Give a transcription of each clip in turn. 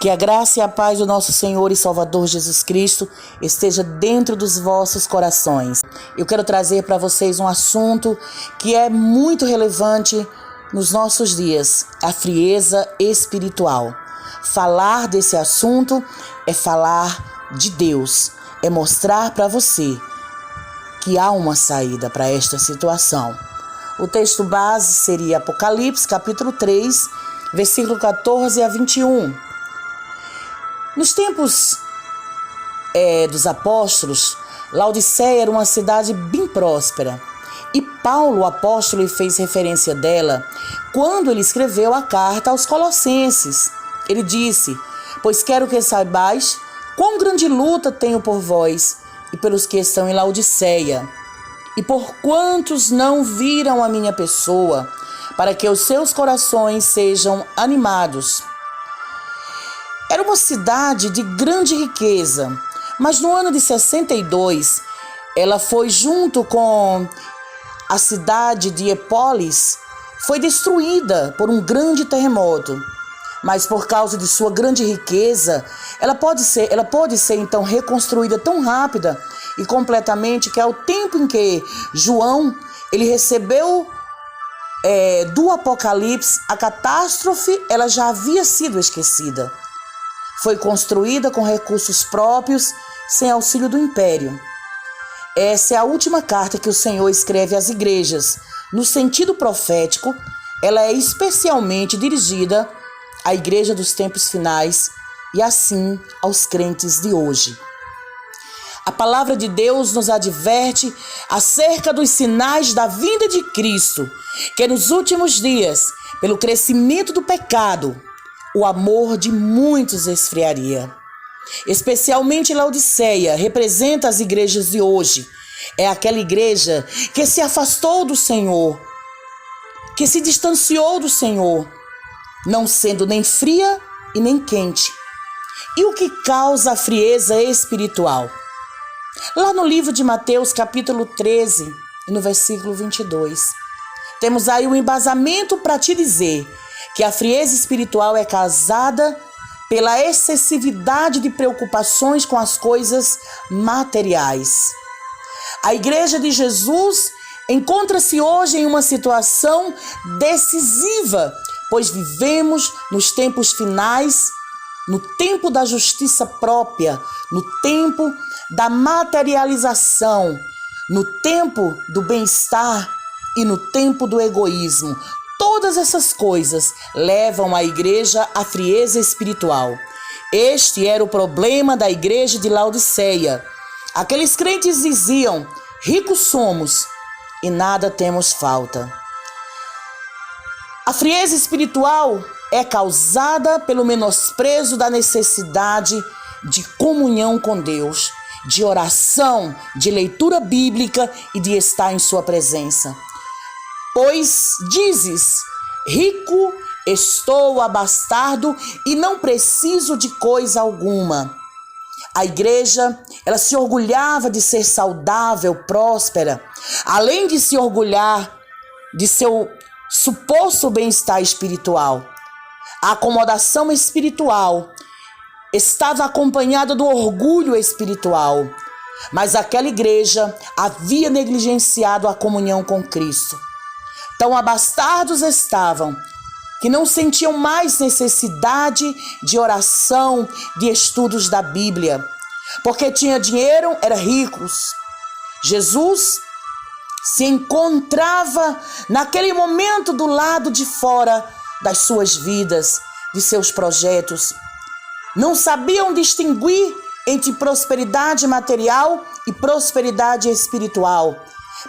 Que a graça e a paz do nosso Senhor e Salvador Jesus Cristo esteja dentro dos vossos corações. Eu quero trazer para vocês um assunto que é muito relevante nos nossos dias, a frieza espiritual. Falar desse assunto é falar de Deus, é mostrar para você que há uma saída para esta situação. O texto base seria Apocalipse, capítulo 3, versículo 14 a 21. Nos tempos dos apóstolos, Laodiceia era uma cidade bem próspera. E Paulo, o apóstolo, fez referência dela quando ele escreveu a carta aos Colossenses. Ele disse: "Pois quero que saibais quão grande luta tenho por vós e pelos que estão em Laodiceia, e por quantos não viram a minha pessoa, para que os seus corações sejam animados." Era uma cidade de grande riqueza, mas no ano de 62, ela foi junto com a cidade de Hierápolis, foi destruída por um grande terremoto. Mas por causa de sua grande riqueza, ela pode ser então reconstruída tão rápida e completamente que ao tempo em que João ele recebeu do Apocalipse, a catástrofe ela já havia sido esquecida. Foi construída com recursos próprios, sem auxílio do império. Essa é a última carta que o Senhor escreve às igrejas. No sentido profético, ela é especialmente dirigida à igreja dos tempos finais e assim aos crentes de hoje. A palavra de Deus nos adverte acerca dos sinais da vinda de Cristo, que nos últimos dias, pelo crescimento do pecado, o amor de muitos esfriaria. Especialmente Laodiceia representa as igrejas de hoje. É aquela igreja que se afastou do Senhor, que se distanciou do Senhor, não sendo nem fria e nem quente. E o que causa a frieza espiritual? Lá no livro de Mateus, capítulo 13, no versículo 22, temos aí um embasamento para te dizer que a frieza espiritual é causada pela excessividade de preocupações com as coisas materiais. A igreja de Jesus encontra-se hoje em uma situação decisiva, pois vivemos nos tempos finais, no tempo da justiça própria, no tempo da materialização, no tempo do bem-estar e no tempo do egoísmo. Todas essas coisas levam a igreja à frieza espiritual. Este era o problema da igreja de Laodiceia. Aqueles crentes diziam: ricos somos e nada temos falta. A frieza espiritual é causada pelo menosprezo da necessidade de comunhão com Deus, de oração, de leitura bíblica e de estar em sua presença. Pois dizes: rico estou, abastado e não preciso de coisa alguma. A igreja, ela se orgulhava de ser saudável, próspera, além de se orgulhar de seu suposto bem-estar espiritual. A acomodação espiritual estava acompanhada do orgulho espiritual, mas aquela igreja havia negligenciado a comunhão com Cristo. Tão abastados estavam que não sentiam mais necessidade de oração, de estudos da Bíblia, porque tinha dinheiro, eram ricos. Jesus se encontrava naquele momento do lado de fora das suas vidas, de seus projetos. Não sabiam distinguir entre prosperidade material e prosperidade espiritual.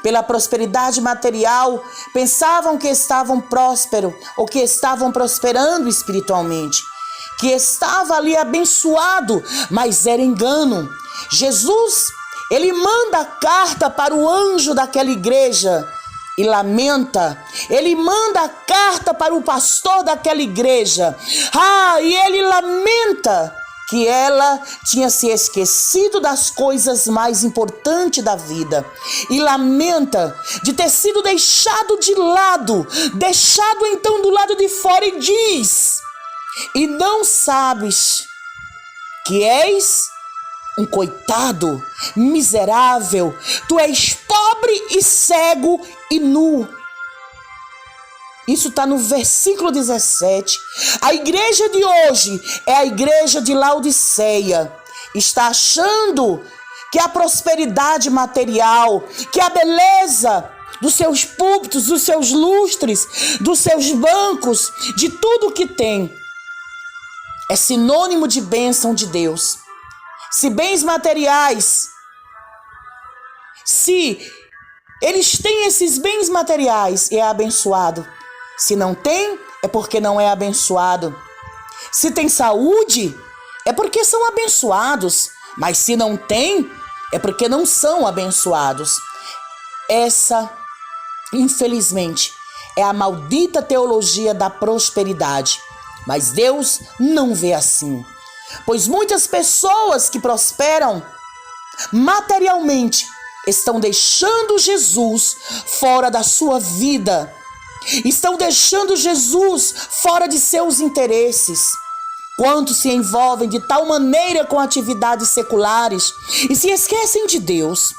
Pela prosperidade material, pensavam que estavam prósperos ou que estavam prosperando espiritualmente, que estava ali abençoado, mas era engano. Jesus, ele manda a carta para o anjo daquela igreja e lamenta. Ele manda a carta para o pastor daquela igreja. E ele lamenta que ela tinha se esquecido das coisas mais importantes da vida. E lamenta de ter sido deixado de lado, deixado então do lado de fora, e diz: e não sabes que és um coitado, miserável, tu és pobre e cego e nu. Isso está no versículo 17. A igreja de hoje é a igreja de Laodiceia. Está achando que a prosperidade material, que a beleza dos seus púlpitos, dos seus lustres, dos seus bancos, de tudo que tem, é sinônimo de bênção de Deus. Se bens materiais, se eles têm esses bens materiais, é abençoado. Se não tem, é porque não é abençoado. Se tem saúde, é porque são abençoados. Mas se não tem, é porque não são abençoados. Essa, infelizmente, é a maldita teologia da prosperidade. Mas Deus não vê assim. Pois muitas pessoas que prosperam materialmente estão deixando Jesus fora da sua vida. Estão deixando Jesus fora de seus interesses. Quantos se envolvem de tal maneira com atividades seculares e se esquecem de Deus?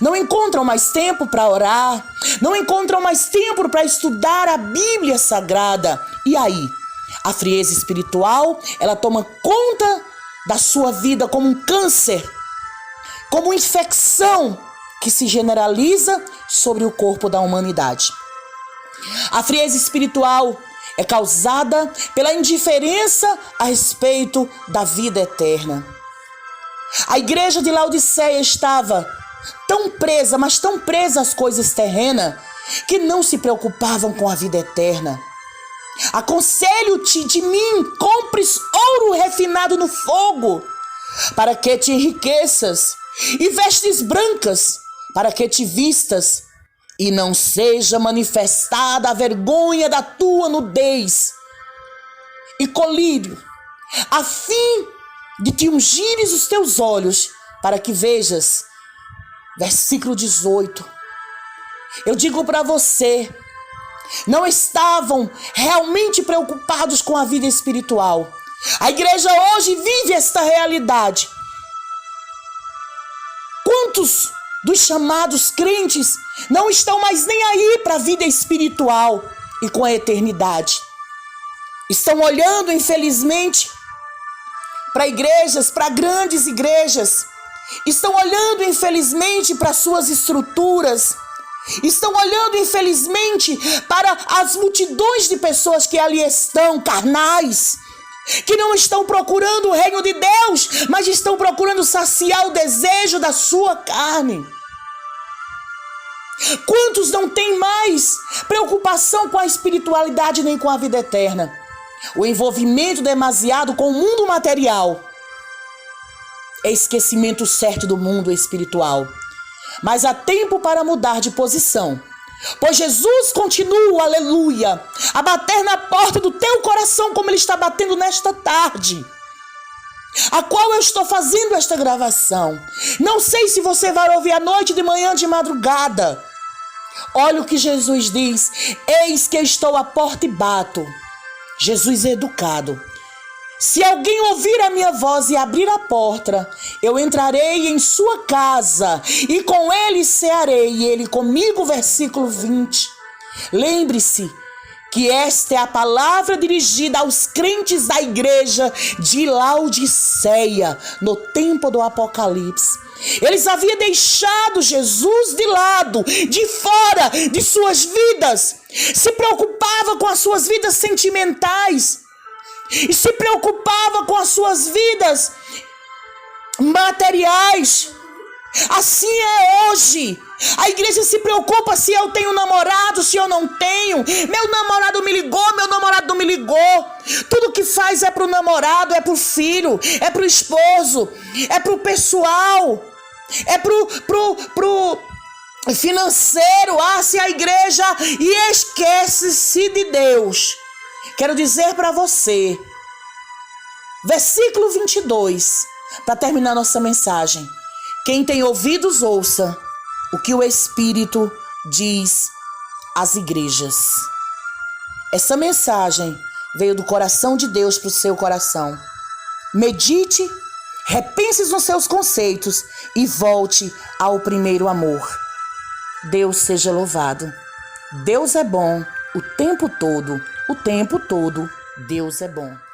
Não encontram mais tempo para orar, não encontram mais tempo para estudar a Bíblia Sagrada. E aí? A frieza espiritual, ela toma conta da sua vida como um câncer, como uma infecção que se generaliza sobre o corpo da humanidade. A frieza espiritual é causada pela indiferença a respeito da vida eterna. A igreja de Laodiceia estava tão presa, mas tão presa às coisas terrenas, que não se preocupavam com a vida eterna. Aconselho-te de mim, compres ouro refinado no fogo, para que te enriqueças, e vestes brancas, para que te vistas, e não seja manifestada a vergonha da tua nudez, e colírio, a fim de te ungires os teus olhos, para que vejas. Versículo 18. Eu digo para você, não estavam realmente preocupados com a vida espiritual. A igreja hoje vive esta realidade. Quantos dos chamados crentes não estão mais nem aí para a vida espiritual e com a eternidade? Estão olhando, infelizmente, para igrejas, para grandes igrejas. Estão olhando, infelizmente, para suas estruturas. Estão olhando, infelizmente, para as multidões de pessoas que ali estão, carnais, que não estão procurando o reino de Deus, mas estão procurando saciar o desejo da sua carne. Quantos não têm mais preocupação com a espiritualidade nem com a vida eterna? O envolvimento demasiado com o mundo material é esquecimento certo do mundo espiritual. Mas há tempo para mudar de posição, pois Jesus continua, aleluia, a bater na porta do teu coração como ele está batendo nesta tarde, a qual eu estou fazendo esta gravação. Não sei se você vai ouvir à noite, de manhã, de madrugada. Olha o que Jesus diz: eis que estou à porta e bato. Jesus é educado. Se alguém ouvir a minha voz e abrir a porta, eu entrarei em sua casa e com ele cearei, e ele comigo. Versículo 20. Lembre-se que esta é a palavra dirigida aos crentes da igreja de Laodiceia, no tempo do Apocalipse. Eles haviam deixado Jesus de lado, de fora de suas vidas, se preocupavam com as suas vidas sentimentais, e se preocupava com as suas vidas materiais. Assim é hoje. A igreja se preocupa se eu tenho namorado, se eu não tenho. Meu namorado me ligou, meu namorado não me ligou. Tudo que faz é pro namorado, é pro filho, é pro esposo, é pro pessoal, é pro financeiro. Se a igreja, e esquece-se de Deus. Quero dizer para você, versículo 22, para terminar nossa mensagem. Quem tem ouvidos, ouça o que o Espírito diz às igrejas. Essa mensagem veio do coração de Deus para o seu coração. Medite, repense nos seus conceitos e volte ao primeiro amor. Deus seja louvado. Deus é bom o tempo todo. Deus é bom.